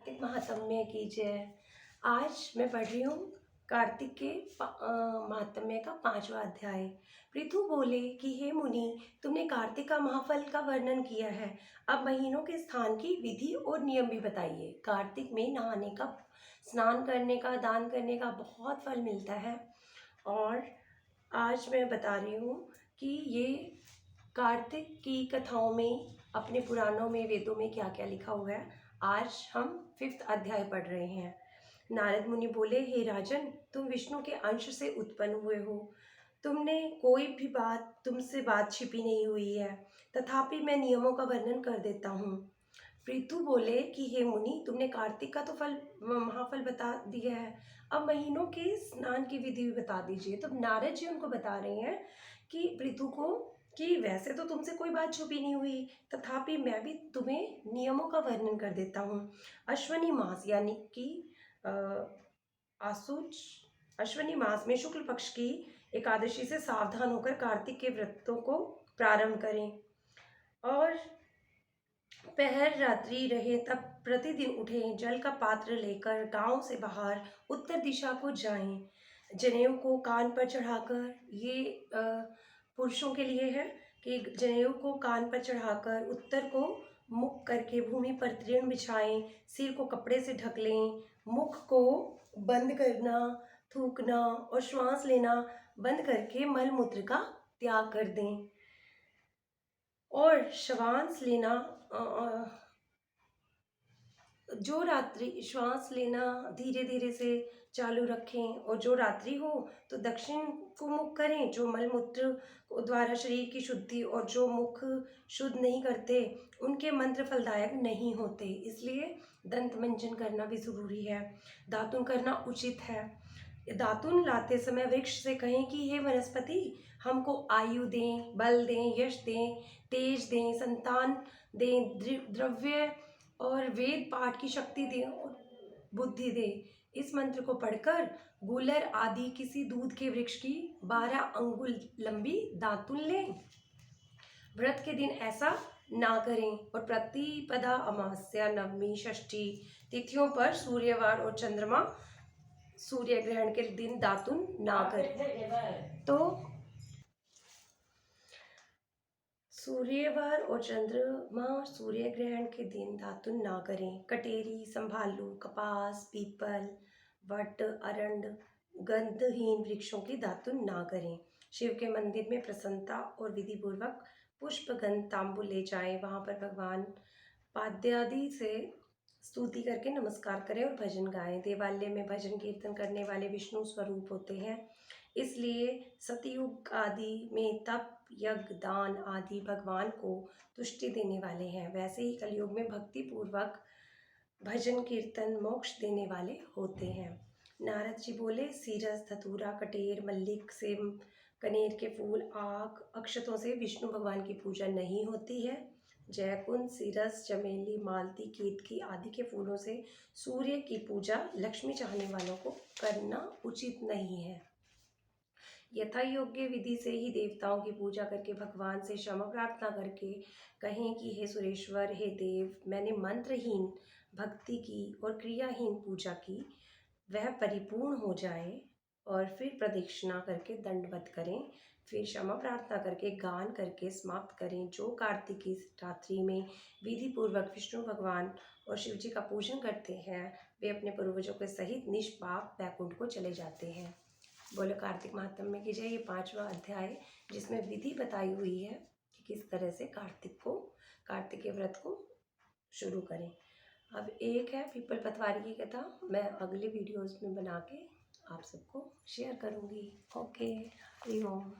कार्तिक महात्म्य की जय। आज मैं पढ़ रही हूँ कार्तिक के महात्म्य का 5वां अध्याय। पृथु बोले कि हे मुनि, तुमने कार्तिक का महाफल का वर्णन किया है, अब महीनों के स्थान की विधि और नियम भी बताइए। कार्तिक में नहाने का, स्नान करने का, दान करने का बहुत फल मिलता है। और आज मैं बता रही हूँ कि ये कार्तिक की कथाओं में, अपने पुराणों में, वेदों में क्या क्या लिखा हुआ है। आज हम 5th अध्याय पढ़ रहे हैं। नारद मुनि बोले, हे राजन, तुम विष्णु के अंश से उत्पन्न हुए हो। तुमने कोई भी तुमसे बात छिपी नहीं हुई है, तथापि मैं नियमों का वर्णन कर देता हूँ। पृथु बोले कि हे मुनि, तुमने कार्तिक का तो महाफल बता दिया है, अब महीनों के स्नान की विधि भी बता दीजिए। तो नारद जी उनको बता रहे हैं कि पृथु को कि वैसे तो तुमसे कोई बात छुपी नहीं हुई, तथापि मैं भी तुम्हें नियमों का वर्णन कर देता हूँ। अश्वनी मास यानी कि अश्वनी मास में शुक्ल पक्ष की एकादशी से सावधान होकर कार्तिक के व्रतों को प्रारंभ करें और पहर रात्रि रहे तब प्रतिदिन उठें, जल का पात्र लेकर गांव से बाहर उत्तर दिशा को जाएं। जनेऊ को कान पर चढ़ाकर, ये पुरुषों के लिए है कि जनेऊ को कान पर चढ़ाकर उत्तर को मुख करके भूमि पर तृण बिछाएं, सिर को कपड़े से ढक लें, मुख को बंद करना, थूकना और श्वास लेना बंद करके मल मूत्र का त्याग कर दें और श्वास लेना जो रात्रि श्वास लेना धीरे धीरे से चालू रखें और जो रात्रि हो तो दक्षिण को मुख करें। जो मलमूत्र द्वारा शरीर की शुद्धि और जो मुख शुद्ध नहीं करते उनके मंत्र फलदायक नहीं होते, इसलिए दंत मंजन करना भी ज़रूरी है। दातुन करना उचित है। दातुन लाते समय वृक्ष से कहें कि हे वनस्पति, हमको आयु दें, बल दें, यश दें, तेज दें, संतान दें, द्रव्य और वेद पाठ की शक्ति दें और बुद्धि दे। इस मंत्र को पढ़कर गूलर आदि किसी दूध के वृक्ष की 12 अंगुल लंबी दातुन लें। व्रत के दिन ऐसा ना करें और प्रतिपदा, अमावस्या, नवमी, षष्ठी तिथियों पर सूर्यवार और चंद्रमा सूर्य ग्रहण के दिन दातुन ना करें। तो सूर्यवार और चंद्रमा सूर्य ग्रहण के दिन दातुन ना करें। कटेरी, संभालू, कपास, पीपल, वट, अरंड, गंधहीन वृक्षों की दातुन ना करें। शिव के मंदिर में प्रसन्नता और विधि पूर्वक पुष्प, गंध, तांबुल ले जाएं। वहाँ पर भगवान पाद्यादि से स्तुति करके नमस्कार करें और भजन गाएं। देवालय में भजन कीर्तन करने वाले विष्णु स्वरूप होते हैं, इसलिए सतयुग आदि में तप, यज्ञ, दान आदि भगवान को तुष्टि देने वाले हैं। वैसे ही कलयुग में भक्ति पूर्वक भजन कीर्तन मोक्ष देने वाले होते हैं। नारद जी बोले, सीरस, धतूरा, कटेर, मल्लिक, सेम, कनेर के फूल, आक, अक्षतों से विष्णु भगवान की पूजा नहीं होती है। जयकुंद, सीरस, चमेली, मालती, केतकी आदि के फूलों से सूर्य की पूजा लक्ष्मी चाहने वालों को करना उचित नहीं है। यथा योग्य विधि से ही देवताओं की पूजा करके भगवान से क्षमा प्रार्थना करके कहें कि हे सुरेश्वर, हे देव, मैंने मंत्रहीन भक्ति की और क्रियाहीन पूजा की, वह परिपूर्ण हो जाए और फिर प्रदक्षिणा करके दंडवत करें, फिर क्षमा प्रार्थना करके गान करके समाप्त करें। जो कार्तिक की रात्रि में विधि पूर्वक विष्णु भगवान और शिव जी का पूजन करते हैं, वे अपने पूर्वजों के सहित निष्पाप वैकुंठ को चले जाते हैं। बोलो कार्तिक महात्म्य की जय। ये 5वां अध्याय जिसमें विधि बताई हुई है कि किस तरह से कार्तिक के व्रत को शुरू करें। अब एक है पीपल पतवारी की कथा, मैं अगले वीडियोस में बना के आप सबको शेयर करूँगी। ओके, हरि ओम।